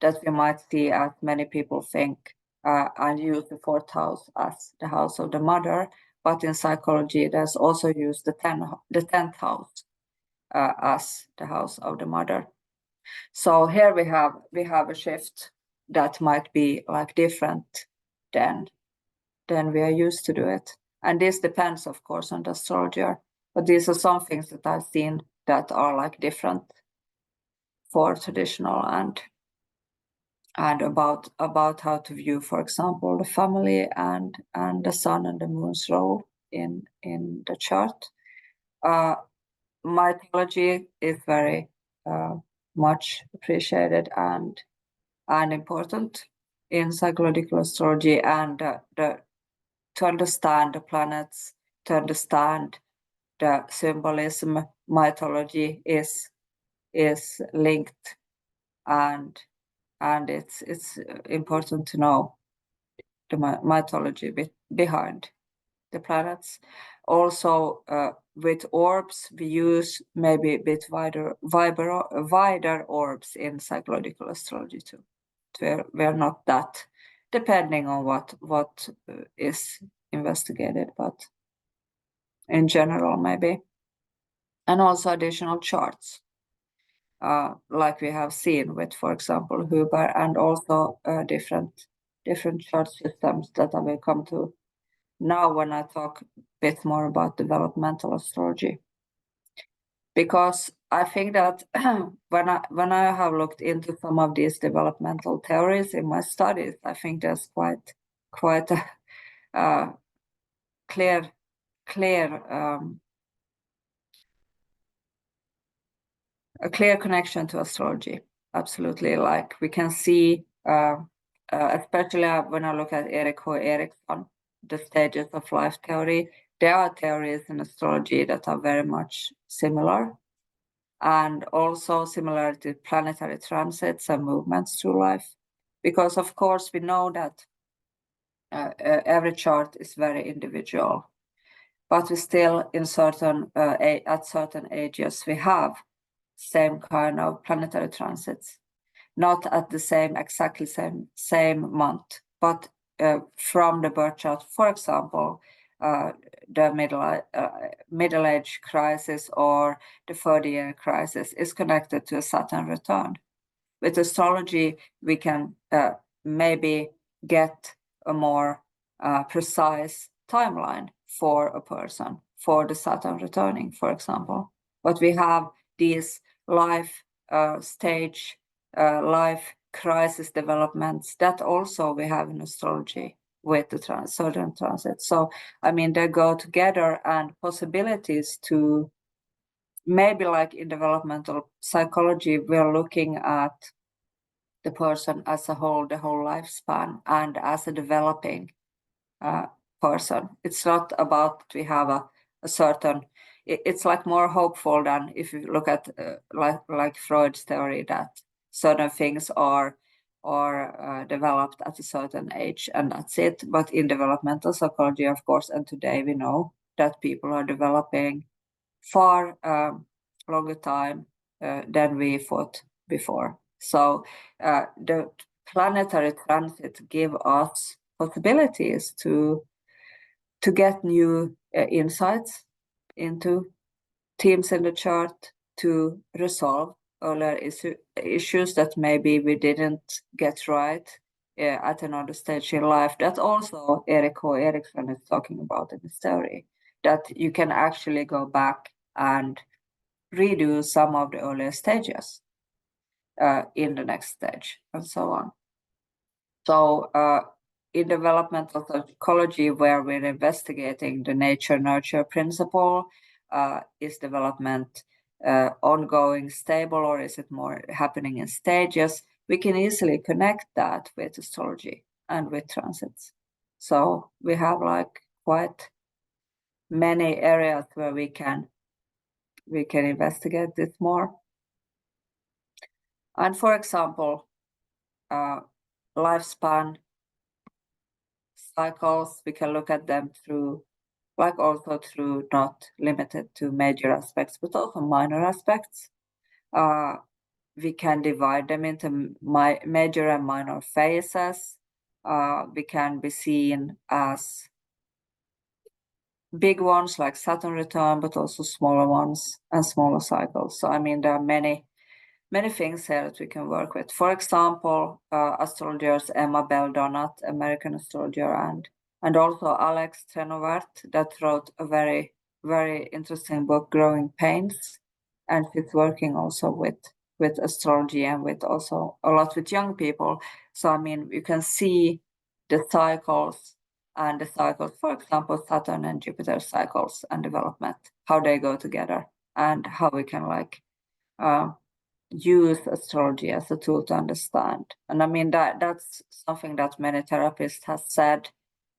that we might see, as many people think, and use the fourth house as the house of the mother, but in psychology there's also used the 10th house as the house of the mother. So here we have a shift that might be like different than we are used to do it. And this depends, of course, on the astrologer. But these are some things that I've seen that are like different for traditional and about how to view, for example, the family and the sun and the moon's role in the chart. Mythology is very much appreciated and important in psychological astrology, and to understand the planets, to understand the symbolism, mythology is linked, and it's important to know the mythology behind the planets. Also, with orbs, we use maybe a bit wider orbs in psychological astrology too. We're not that, depending on what is investigated, but in general maybe. And also additional charts, like we have seen with, for example, Huber, and also different chart systems that I will come to now when I talk a bit more about developmental astrology. Because I think that when I have looked into some of these developmental theories in my studies, I think there's quite a clear connection to astrology. Absolutely, like we can see, especially when I look at Erik H. Eriksson, the stages of life theory. There are theories in astrology that are very much similar, and also similar to planetary transits and movements through life. Because of course we know that every chart is very individual, but we still at certain ages we have same kind of planetary transits, not at the exactly same month, but from the birth chart, for example, the middle age crisis or the 30-year crisis is connected to a Saturn return. With astrology, we can maybe get a more precise timeline for a person, for the Saturn returning, for example. But we have these life stage, life crisis developments that also we have in astrology with the Southern transit. So, I mean, they go together, and possibilities to maybe like in developmental psychology, we're looking at the person as a whole, the whole lifespan, and as a developing person. It's not about we have a certain, it's like more hopeful than if you look at like Freud's theory that certain things are developed at a certain age and that's it. But in developmental psychology, of course, and today we know that people are developing far longer time than we thought before. So the planetary transit give us possibilities to get new insights into themes in the chart, to resolve earlier issues that maybe we didn't get right at another stage in life. That also Erik H. Erikson is talking about in his theory, that you can actually go back and redo some of the earlier stages in the next stage, and so on. So in developmental psychology, where we're investigating the nature-nurture principle, is development ongoing, stable, or is it more happening in stages? We can easily connect that with astrology and with transits. So we have like quite many areas where we can investigate this more. And for example, lifespan cycles, we can look at them through, like also through, not limited to major aspects, but also minor aspects. We can divide them into major and minor phases. We can be seen as big ones like Saturn return, but also smaller ones and smaller cycles. So I mean, there are many things here that we can work with. For example, astrologers Emma Bell Donat, American astrologer, and also Alex Trenovert, that wrote a very, very interesting book, Growing Pains, and she's working also with astrology and with also a lot with young people. So I mean, you can see the cycles, and the cycles, for example, Saturn and Jupiter cycles and development, how they go together, and how we can like use astrology as a tool to understand. And I mean, that's something that many therapists have said,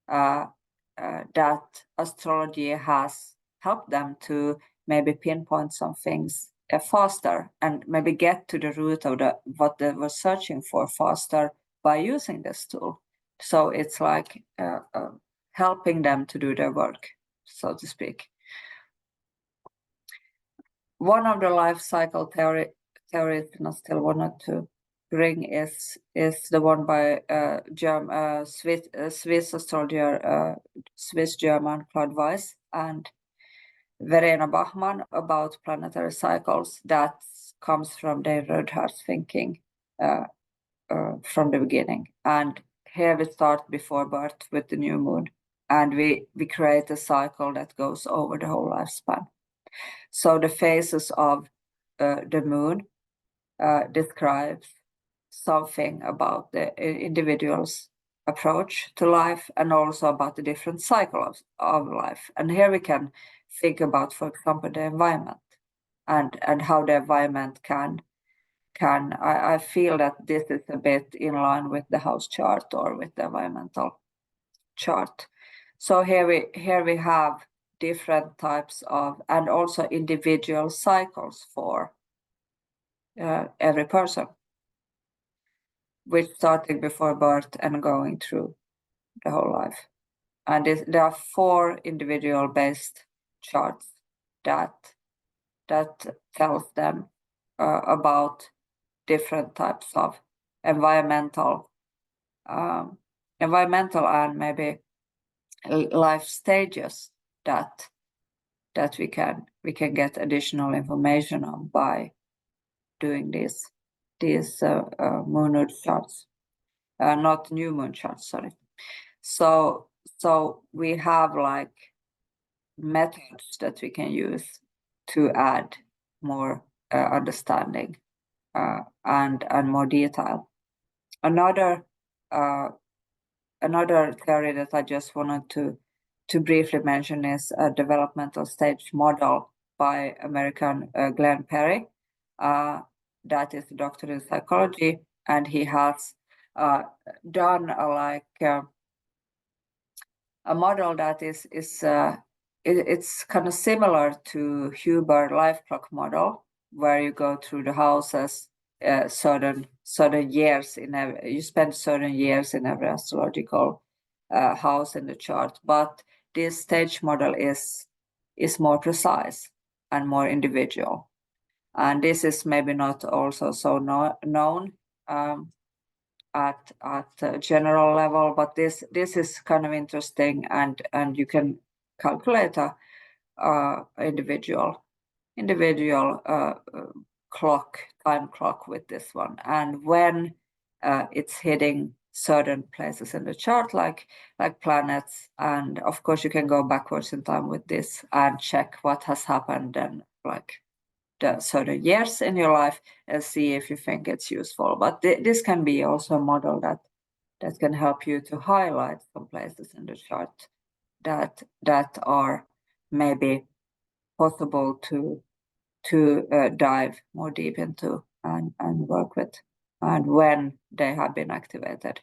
that astrology has helped them to maybe pinpoint some things faster, and maybe get to the root of what they were searching for faster by using this tool. So it's like helping them to do their work, so to speak. One of the life cycle theories, and I still wanted to bring, is the one by Swiss astrologer, Swiss German Claude Weiss and Verena Bachmann, about planetary cycles, that comes from their Rödhär's thinking from the beginning. And here we start before birth with the new moon, and we create a cycle that goes over the whole lifespan. So the phases of the moon describes something about the individual's approach to life, and also about the different cycles of life. And here we can think about, for example, the environment, and how the environment can I feel that this is a bit in line with the house chart or with the environmental chart. So here we have different types of, and also individual cycles for every person, with starting before birth and going through the whole life. And there are 4 individual based charts that tells them about different types of environmental and maybe life stages that we can get additional information on by doing these moon node charts, not new moon charts, sorry. So we have like methods that we can use to add more understanding and more detail. Another theory that I just wanted to briefly mention is a developmental stage model by American Glenn Perry. That is a doctor in psychology, and he has done a model that it's kind of similar to Huber life clock model, where you go through the houses certain years you spend certain years in every astrological house in the chart. But this stage model is more precise and more individual, and this is maybe not also so known at a general level, but this is kind of interesting, and you can calculate a individual time clock with this one, and when it's hitting certain places in the chart, like planets. And of course you can go backwards in time with this and check what has happened and like the certain years in your life and see if you think it's useful. But this can be also a model that can help you to highlight some places in the chart that are maybe possible to dive more deep into and work with, and when they have been activated.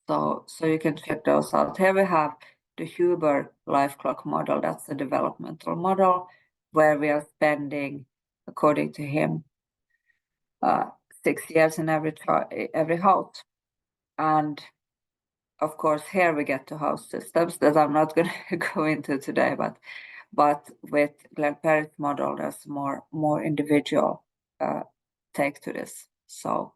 So you can check those out. Here we have the Huber life clock model. That's the developmental model, where we are spending, according to him, 6 years in every house. And of course, here we get to house systems that I'm not going to go into today, but with Glenn Perry's model, there's more individual take to this. So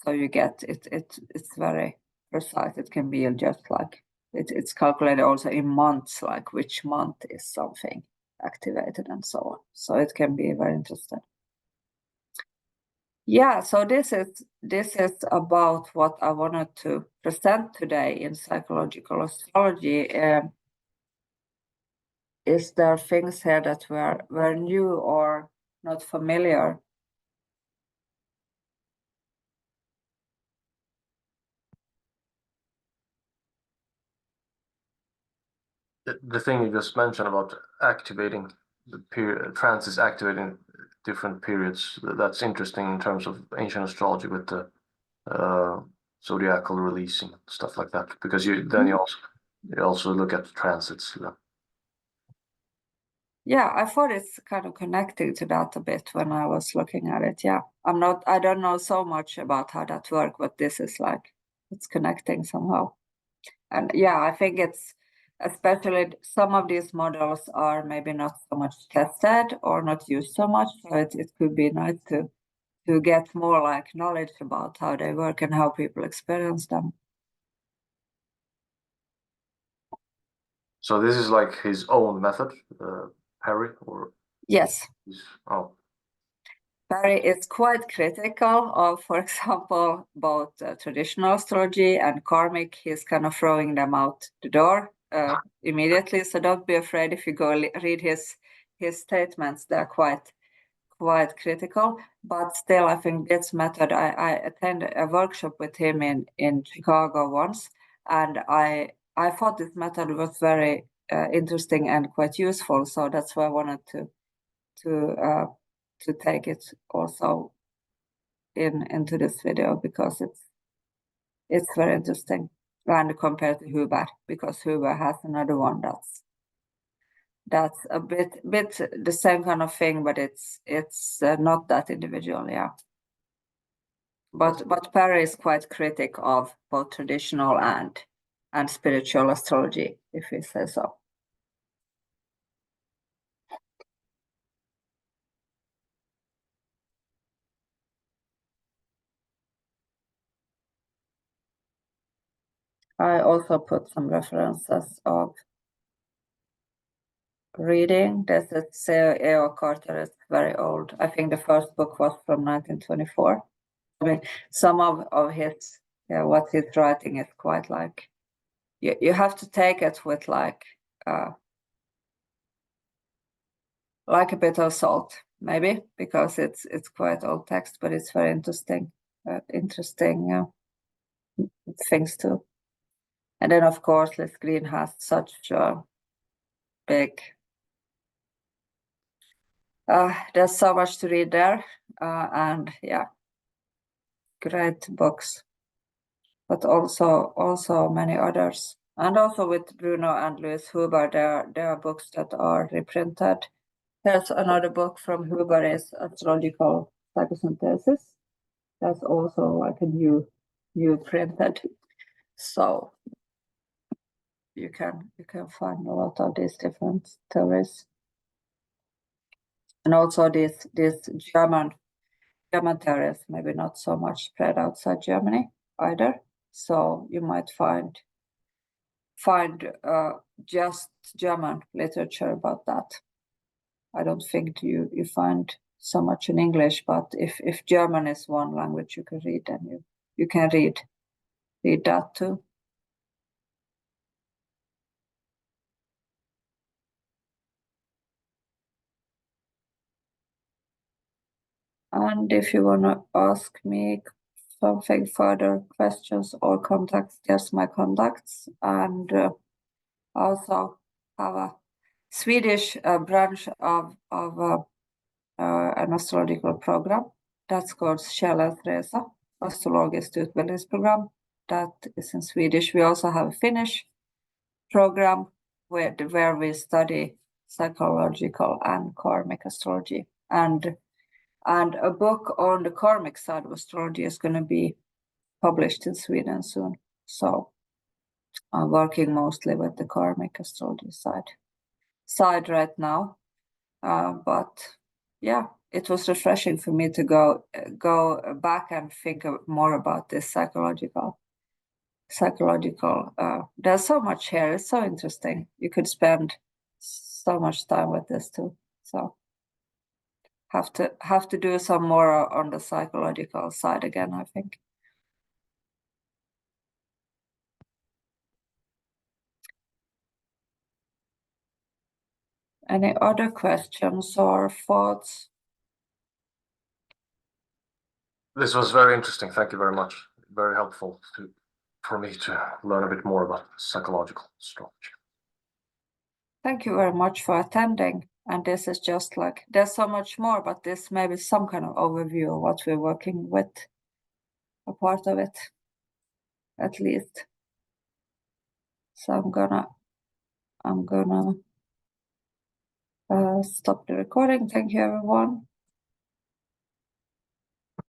you get it's very precise. It can be just like it's calculated also in months, like which month is something activated and so on. So it can be very interesting. Yeah, so this is about what I wanted to present today in psychological astrology. Is there things here that were new or not familiar? The thing you just mentioned about activating the period, transits activating different periods, that's interesting in terms of ancient astrology with the zodiacal releasing, stuff like that, because you also look at transits. Yeah, I thought it's kind of connecting to that a bit when I was looking at it. Yeah, I don't know so much about how that works, but this is like, it's connecting somehow. And yeah, I think it's, especially some of these models are maybe not so much tested or not used so much. So it could be nice to get more like knowledge about how they work and how people experience them. So this is like his own method, Perry, or? Yes. Oh. Perry is quite critical of, for example, both traditional astrology and karmic. He's kind of throwing them out the door immediately. So don't be afraid if you go read his statements. They're quite critical. But still, I think this method, I attended a workshop with him in Chicago once, and I thought this method was very interesting and quite useful. So that's why I wanted to take it also into this video, because it's very interesting, and compared to Huber, because Huber has another one that's a bit the same kind of thing, but it's not that individual. Yeah, but Perry is quite critic of both traditional and spiritual astrology, if we say so. I also put some references of reading. There's a C.A.O. Carter is very old. I think the first book was from 1924. I mean, some of his, what he's writing is quite like, you have to take it with like like a bit of salt, maybe, because it's quite old text, but it's very interesting things too. And then of course Liz Green has such big there's so much to read there, and yeah, great books, but also many others. And also with Bruno and Louis Huber, there are books that are reprinted. There's another book from Huber, is Astrological Psychosynthesis. That's also like a new printed. So you can find a lot of these different theories. And also these German theories, maybe not so much spread outside Germany either. So you might find just German literature about that. I don't think you find so much in English, but if German is one language you can read, then you can read that too. And if you want to ask me something further, questions or contacts, there's my contacts. And also have a Swedish branch of an astrological program that's called Källarens Resa, Astrologiskt utbildningsprogram. That is in Swedish. We also have a Finnish program where we study psychological and karmic astrology. And a book on the karmic side of astrology is going to be published in Sweden soon. So I'm working mostly with the karmic astrology side right now. But yeah, it was refreshing for me to go back and think more about this psychological. There's so much here. It's so interesting. You could spend so much time with this too. So have to do some more on the psychological side again, I think. Any other questions or thoughts? This was very interesting. Thank you very much. Very helpful for me to learn a bit more about psychological astrology. Thank you very much for attending. And this is just like, there's so much more, but this may be some kind of overview of what we're working with, a part of it, at least. So I'm gonna stop the recording. Thank you, everyone.